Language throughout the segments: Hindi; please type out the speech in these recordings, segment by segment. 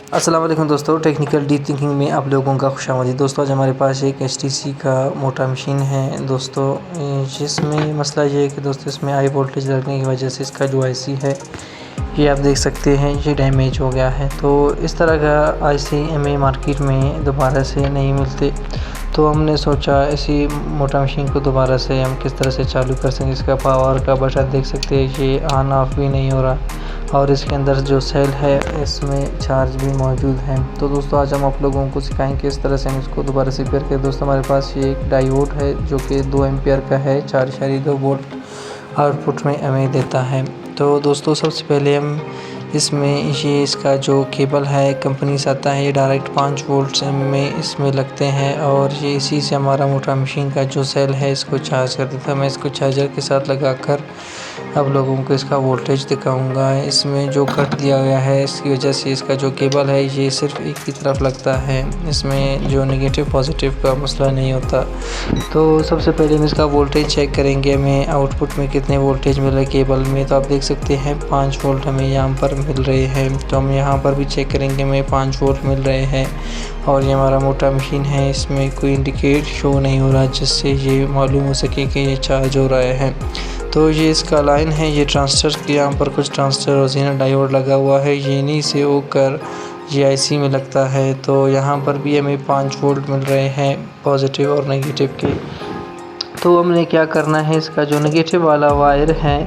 अस्सलाम वालेकुम दोस्तों, टेक्निकल डीप थिंकिंग में आप लोगों का खुशामदीद। दोस्तों आज हमारे पास एक HTC का मोटा मशीन है दोस्तों, जिसमें मसला ये है कि दोस्तों इसमें हाई वोल्टेज लगने की वजह से इसका जो IC है ये आप देख सकते हैं ये डैमेज हो गया है। तो इस तरह का IC हमें मार्केट में दोबारा से नहीं मिलते, तो हमने सोचा इसी मोटा मशीन को दोबारा से हम किस तरह से चालू कर सकें। इसका पावर का बटन देख सकते हैं, ये ऑन ऑफ भी नहीं हो रहा और इसके अंदर जो सेल है इसमें चार्ज भी मौजूद है। तो दोस्तों आज हम आप लोगों को सिखाएंगे किस तरह से हम इसको दोबारा से रिपेयर करें। दोस्तों हमारे पास ये एक डायोड है जो कि 2 एम्पियर का है, 4.2 वोल्ट आउटपुट में हमें देता है। तो दोस्तों सबसे पहले हम इसमें ये इसका जो केबल है कंपनी से आता है, ये डायरेक्ट 5 वोल्ट में इसमें लगते हैं और ये इसी से हमारा मोटर मशीन का जो सेल है इसको चार्ज कर देता है। मैं इसको चार्जर के साथ लगाकर आप लोगों को इसका वोल्टेज दिखाऊंगा। इसमें जो कट दिया गया है इसकी वजह से इसका जो केबल है ये सिर्फ एक की तरफ लगता है, इसमें जो नेगेटिव पॉजिटिव का मसला नहीं होता। तो सबसे पहले हम इसका वोल्टेज चेक करेंगे, हमें आउटपुट में कितने वोल्टेज मिल रहे केबल में। तो आप देख सकते हैं 5 वोल्ट हमें यहाँ पर मिल रहे हैं। तो हम यहाँ पर भी चेक करेंगे, हमें 5 वोल्ट मिल रहे हैं और ये हमारा मोटा मशीन है, इसमें कोई इंडिकेट शो नहीं हो रहा जिससे ये मालूम हो सके कि ये चार्ज हो रहा है। तो ये इसका लाइन है, ये ट्रांजिस्टर के यहाँ पर कुछ ट्रांजिस्टर और जेनर डायोड लगा हुआ है, ये इन्हीं से होकर ये IC में लगता है। तो यहाँ पर भी हमें 5 वोल्ट मिल रहे हैं पॉजिटिव और नेगेटिव के। तो हमने क्या करना है, इसका जो नेगेटिव वाला वायर है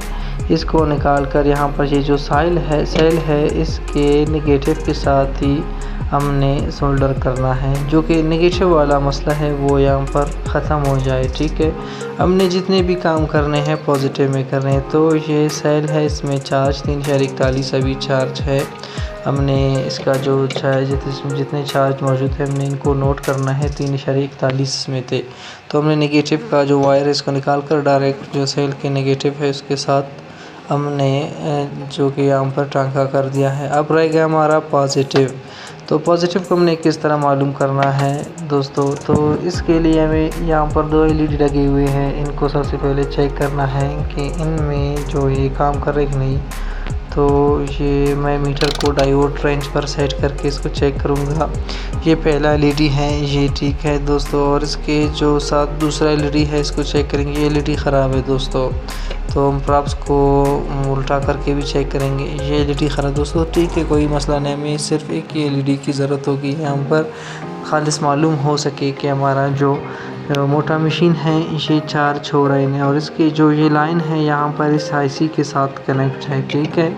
इसको निकाल कर यहाँ पर ये जो सेल है इसके नेगेटिव के साथ ही हमने सोल्डर करना है, जो कि नेगेटिव वाला मसला है वो यहाँ पर ख़त्म हो जाए। ठीक है, हमने जितने भी काम करने हैं पॉजिटिव में करने हैं। तो ये सेल है, इसमें चार्ज 3.41 अभी चार्ज है। हमने इसका जो जितने चार्ज मौजूद है हमने इनको नोट करना है, 3.41 में थे। तो हमने नेगेटिव का जो वायर है इसको निकाल कर डायरेक्ट जो सेल के नेगेटिव है उसके साथ हमने जो कि यहाँ पर टांका कर दिया है। अब रह गया हमारा पॉजिटिव। तो पॉजिटिव को हमने किस तरह मालूम करना है दोस्तों, तो इसके लिए हमें यहाँ पर 2 LED लगे हुए हैं, इनको सबसे पहले चेक करना है कि इनमें जो ये काम कर रहे कि नहीं। तो ये मैं मीटर को डायोड रेंज पर सेट करके इसको चेक करूँगा। ये पहला LED है, ये ठीक है दोस्तों, और इसके जो साथ दूसरा LED है इसको चेक करेंगे, ये LED ख़राब है दोस्तों। तो हम प्रॉप्स को उल्टा करके भी चेक करेंगे, ये LED ख़राब दोस्तों। ठीक है, कोई मसला नहीं, हमें सिर्फ एक ही LED की ज़रूरत होगी यहाँ पर, खालिस मालूम हो सके कि हमारा जो मोटा मशीन है ये चार्ज हो रहे हैं। और इसकी जो ये लाइन है यहाँ पर इस IC के साथ कनेक्ट है। ठीक है,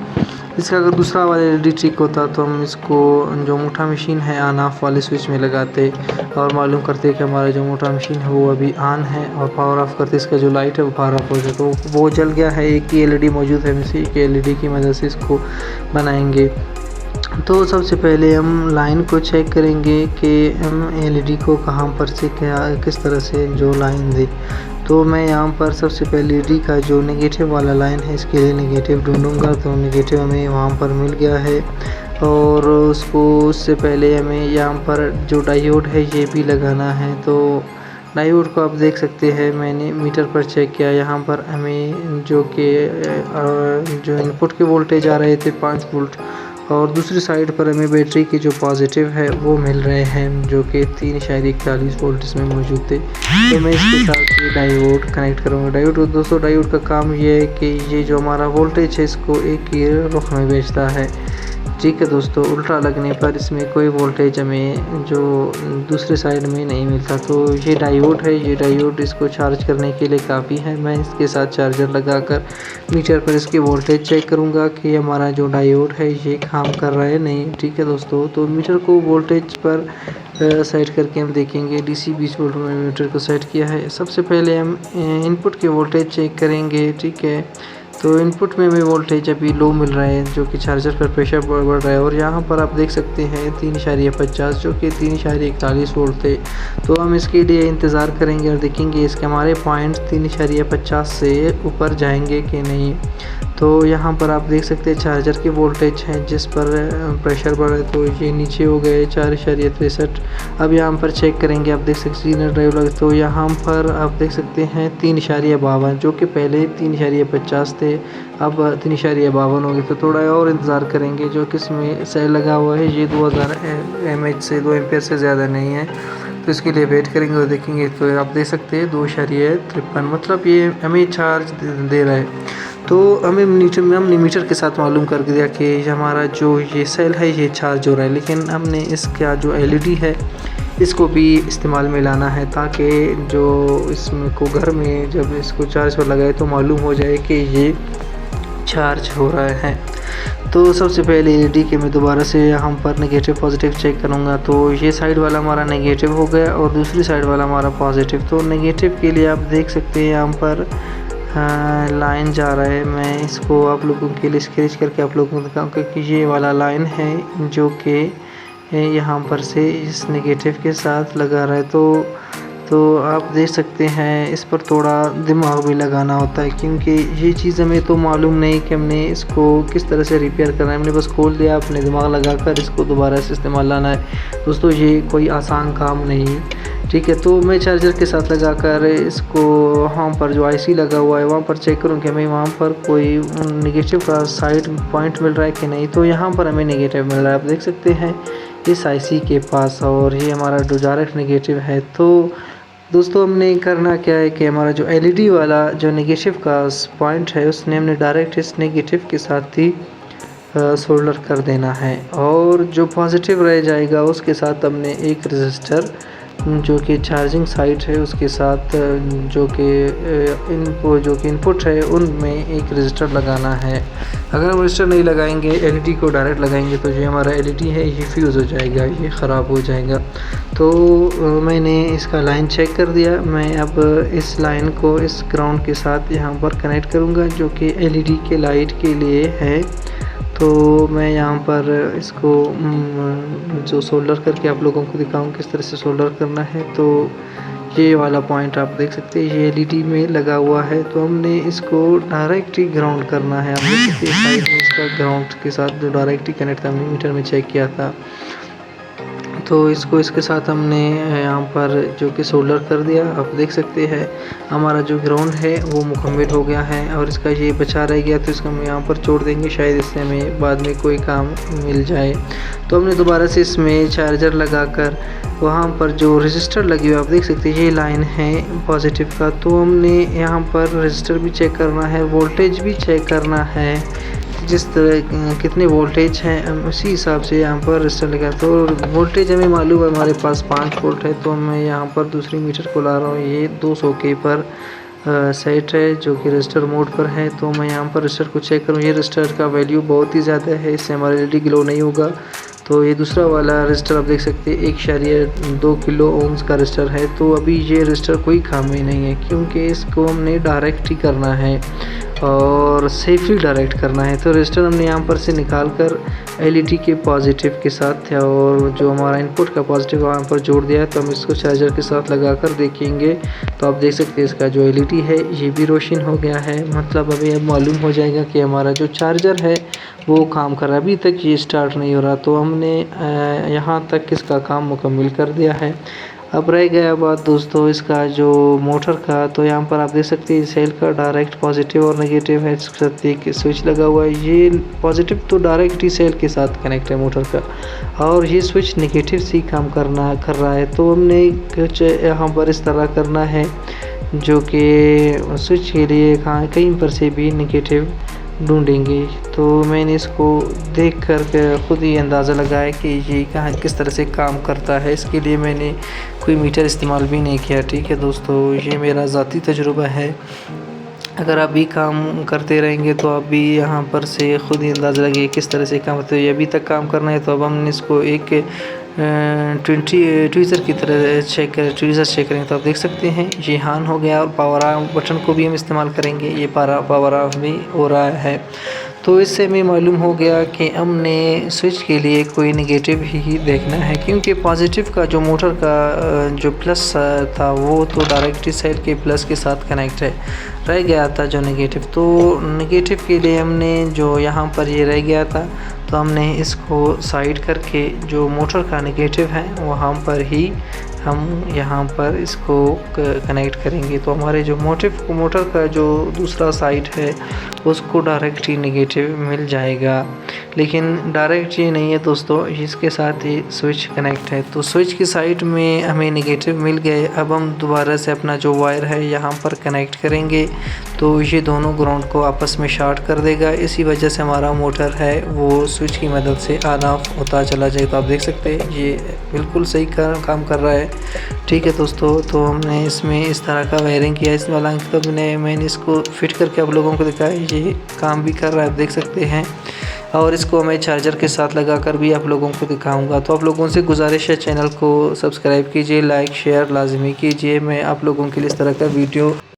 इसका अगर दूसरा वाला LED ठीक होता तो हम इसको जो मोटा मशीन है ऑन ऑफ वाले स्विच में लगाते और मालूम करते कि हमारा जो मोटा मशीन है वो अभी ऑन है, और पावर ऑफ करते इसका जो लाइट है वो पावर ऑफ हो जाए। तो वो जल गया है, एक ही LED मौजूद है, इसी एक LED की मदद से इसको बनाएंगे। तो सबसे पहले हम लाइन को चेक करेंगे कि हम LED को कहाँ पर से किस तरह से जो लाइन दे। तो मैं यहाँ पर सबसे पहले LED का जो नेगेटिव वाला लाइन है इसके लिए नेगेटिव ढूंढूंगा। तो नेगेटिव हमें वहाँ पर मिल गया है, और उससे पहले हमें यहाँ पर जो डायोड है ये भी लगाना है। तो डायोड को आप देख सकते हैं, मैंने मीटर पर चेक किया, यहाँ पर हमें जो इनपुट के वोल्टेज आ रहे थे 5 वोल्ट, और दूसरी साइड पर हमें बैटरी के जो पॉजिटिव है वो मिल रहे हैं जो कि 3.41 वोल्ट इसमें मौजूद थे। तो मैं इसके साथ ये डायोड कनेक्ट करूँगा। डायोड का काम ये है कि ये जो हमारा वोल्टेज है इसको एक ही रुख में भेजता है। ठीक है दोस्तों, उल्टा लगने पर इसमें कोई वोल्टेज हमें जो दूसरे साइड में नहीं मिलता। तो ये डायोड है, ये डायोड इसको चार्ज करने के लिए काफ़ी है। मैं इसके साथ चार्जर लगाकर मीटर पर इसकी वोल्टेज चेक करूंगा कि हमारा जो डायोड है ये काम कर रहा है नहीं। ठीक है दोस्तों, तो मीटर को वोल्टेज पर सेट करके हम देखेंगे। DC 20 वोल्ट में मीटर को सेट किया है। सबसे पहले हम इनपुट के वोल्टेज चेक करेंगे। ठीक है, तो इनपुट में हमें वोल्टेज अभी लो मिल रहा है जो कि चार्जर पर प्रेशर बढ़ रहा है, और यहाँ पर आप देख सकते हैं 3.50 जो कि 3.41 वोल्ट थे। तो हम इसके लिए इंतज़ार करेंगे और देखेंगे इसके हमारे पॉइंट 3.50 से ऊपर जाएंगे कि नहीं। तो यहाँ पर आप देख सकते हैं चार्जर के वोल्टेज हैं जिस पर प्रेशर बढ़ा है, तो ये नीचे हो गए 4.63। अब यहाँ पर चेक करेंगे, आप देख सकते हैं सिग्नल ड्राइव लगे, तो यहाँ पर आप देख सकते हैं 3.52, जो कि पहले 3.50 थे, अब 3.52 हो गए। तो थोड़ा और इंतज़ार करेंगे, जो कि इसमें सेल लगा हुआ है ये 2000 mAh से 2 एम्पेयर से ज़्यादा नहीं है, तो इसके लिए वेट करेंगे और देखेंगे। तो आप देख सकते हैं 2.53, मतलब ये हमें चार्ज दे रहा है। तो हमने मीटर के साथ मालूम कर दिया कि हमारा जो ये सेल है ये चार्ज हो रहा है, लेकिन हमने इसका जो एलईडी है इसको भी इस्तेमाल में लाना है, ताकि जो इसमें को घर में जब इसको चार्ज पर लगाए तो मालूम हो जाए कि ये चार्ज हो रहा है। तो सबसे पहले एलईडी के मैं दोबारा से यहाँ पर नेगेटिव पॉजिटिव चेक करूँगा। तो ये साइड वाला हमारा नेगेटिव हो गया और दूसरी साइड वाला हमारा पॉजिटिव। तो नेगेटिव के लिए आप देख सकते हैं यहाँ पर लाइन जा रहा है। मैं इसको आप लोगों के लिए स्केच करके आप लोगों को दिखाऊँ, क्योंकि ये वाला लाइन है जो कि यहाँ पर से इस नेगेटिव के साथ लगा रहा है। तो आप देख सकते हैं इस पर थोड़ा दिमाग भी लगाना होता है, क्योंकि ये चीज़ हमें तो मालूम नहीं कि हमने इसको किस तरह से रिपेयर करना है। हमने बस खोल दिया, अपने दिमाग लगाकर इसको दोबारा से इस्तेमाल लाना है। दोस्तों ये कोई आसान काम नहीं, ठीक है। तो मैं चार्जर के साथ लगाकर इसको वहाँ पर जो आईसी लगा हुआ है वहाँ पर चेक करूँ कि हमें वहाँ पर कोई नेगेटिव का साइड पॉइंट मिल रहा है कि नहीं। तो यहाँ पर हमें नेगेटिव मिल रहा है, आप देख सकते हैं इस आईसी के पास, और ये हमारा जो डायरेक्ट नेगेटिव है। तो दोस्तों हमने करना क्या है कि हमारा जो एलईडी वाला जो नेगेटिव का पॉइंट है उसने हमने डायरेक्ट इस नेगेटिव के साथ ही सोल्डर कर देना है, और जो पॉजिटिव रह जाएगा उसके साथ हमने एक रजिस्टर जो कि चार्जिंग साइड है उसके साथ जो कि इनपुट है उनमें एक रजिस्टर लगाना है। अगर हम रजिस्टर नहीं लगाएंगे, एलईडी को डायरेक्ट लगाएंगे, तो जो हमारा एलईडी है ये फ्यूज़ हो जाएगा, ये ख़राब हो जाएगा। तो मैंने इसका लाइन चेक कर दिया। मैं अब इस लाइन को इस ग्राउंड के साथ यहाँ पर कनेक्ट करूँगा, जो कि एलईडी के लाइट के लिए है। तो मैं यहाँ पर इसको जो सोल्डर करके आप लोगों को दिखाऊँ किस तरह से सोल्डर करना है। तो ये वाला पॉइंट आप देख सकते हैं ये एलईडी में लगा हुआ है, तो हमने इसको डायरेक्ट ही ग्राउंड करना है। आप देख सकते हैं साइड में इसका ग्राउंड के साथ जो डायरेक्ट ही कनेक्ट था, हमने मीटर में चेक किया था। तो इसको इसके साथ हमने यहाँ पर जो कि सोल्डर कर दिया। आप देख सकते हैं हमारा जो ग्राउंड है वो मुकम्मल हो गया है, और इसका ये बचा रह गया, तो इसको हम यहाँ पर छोड़ देंगे, शायद इससे हमें बाद में कोई काम मिल जाए। तो हमने दोबारा से इसमें चार्जर लगाकर वहाँ पर जो रजिस्टर लगी हुई आप देख सकते हैं ये लाइन है पॉजिटिव का, तो हमने यहाँ पर रजिस्टर भी चेक करना है, वोल्टेज भी चेक करना है, जिस तरह कितने वोल्टेज हैं उसी हिसाब से यहाँ पर रजिस्टर लगा। तो वोल्टेज हमें मालूम है हमारे पास 5 वोल्ट है, तो मैं यहाँ पर दूसरी मीटर को ला रहा हूँ, ये 200 के पर सेट है जो कि रजिस्टर मोड पर है। तो मैं यहाँ पर रजिस्टर को चेक करूँ, ये रजिस्टर का वैल्यू बहुत ही ज़्यादा है, इससे हमारा एलईडी ग्लो नहीं होगा। तो ये दूसरा वाला रजिस्टर आप देख सकते हैं 1.2 किलो ओम्स का रजिस्टर है। तो अभी ये रजिस्टर कोई काम में नहीं है, क्योंकि इसको हमने डायरेक्ट ही करना है और सेफली डायरेक्ट करना है। तो रजिस्टर हमने यहाँ पर से निकाल कर एलईडी के पॉजिटिव के साथ था, और जो हमारा इनपुट का पॉजिटिव वहाँ पर जोड़ दिया है। तो हम इसको चार्जर के साथ लगा कर देखेंगे, तो आप देख सकते हैं इसका जो एलईडी है ये भी रोशन हो गया है। मतलब अभी अब मालूम हो जाएगा कि हमारा जो चार्जर है वो काम कर रहा है। अभी तक ये स्टार्ट नहीं हो रहा, तो हमने यहाँ तक इसका काम मुकम्मल कर दिया है। अब रह गया बात दोस्तों इसका जो मोटर का, तो यहाँ पर आप देख सकते हैं सेल का डायरेक्ट पॉजिटिव और नेगेटिव है, इसके साथ एक स्विच लगा हुआ है। ये पॉजिटिव तो डायरेक्ट ही सेल के साथ कनेक्ट है मोटर का, और ये स्विच नेगेटिव से काम कर रहा है। तो हमने कुछ यहाँ पर इस तरह करना है जो कि स्विच के लिए कहीं पर से भी नेगेटिव ढूंढेंगे। तो मैंने इसको देख कर ख़ुद ही अंदाज़ा लगाया कि ये कहाँ किस तरह से काम करता है। इसके लिए मैंने कोई मीटर इस्तेमाल भी नहीं किया, ठीक है दोस्तों, ये मेरा ज़ाती तजुर्बा है। अगर आप भी काम करते रहेंगे तो आप भी यहाँ पर से ख़ुद ही अंदाज़ा लगे किस तरह से काम करते हैं। ये अभी तक काम करना है, तो अब हमने इसको एक ट्वीज़र की तरह ट्वीज़र चेक करेंगे। तो आप देख सकते हैं ये ऑन हो गया, और पावर ऑन बटन को भी हम इस्तेमाल करेंगे, ये पावर ऑफ भी हो रहा है। तो इससे हमें मालूम हो गया कि हमने स्विच के लिए कोई नेगेटिव ही देखना है, क्योंकि पॉजिटिव का जो मोटर का जो प्लस था वो तो डायरेक्टली सेल के प्लस के साथ कनेक्ट है, रह गया था जो नेगेटिव। तो नेगेटिव के लिए हमने जो यहाँ पर ये रह गया था, तो हमने इसको साइड करके जो मोटर का नेगेटिव है वहाँ पर ही हम यहाँ पर इसको कनेक्ट करेंगे। तो हमारे जो मोटर का जो दूसरा साइड है उसको डायरेक्ट ही नेगेटिव मिल जाएगा, लेकिन डायरेक्ट ये नहीं है दोस्तों, इसके साथ ही स्विच कनेक्ट है। तो स्विच की साइड में हमें नेगेटिव मिल गए। अब हम दोबारा से अपना जो वायर है यहाँ पर कनेक्ट करेंगे, तो ये दोनों ग्राउंड को आपस में शॉर्ट कर देगा। इसी वजह से हमारा मोटर है वो स्विच की मदद से ऑन ऑफ होता चला जाएगा। तो आप देख सकते हैं ये बिल्कुल सही काम कर रहा है। ठीक है दोस्तों, तो हमने इसमें इस तरह का वायरिंग किया। इस वाला तो मैंने इसको फिट करके आप लोगों को दिखाया, ये काम भी कर रहा है, आप देख सकते हैं। और इसको मैं चार्जर के साथ लगाकर भी आप लोगों को दिखाऊंगा। तो आप लोगों से गुजारिश है, चैनल को सब्सक्राइब कीजिए, लाइक शेयर लाजमी कीजिए। मैं आप लोगों के लिए इस तरह का वीडियो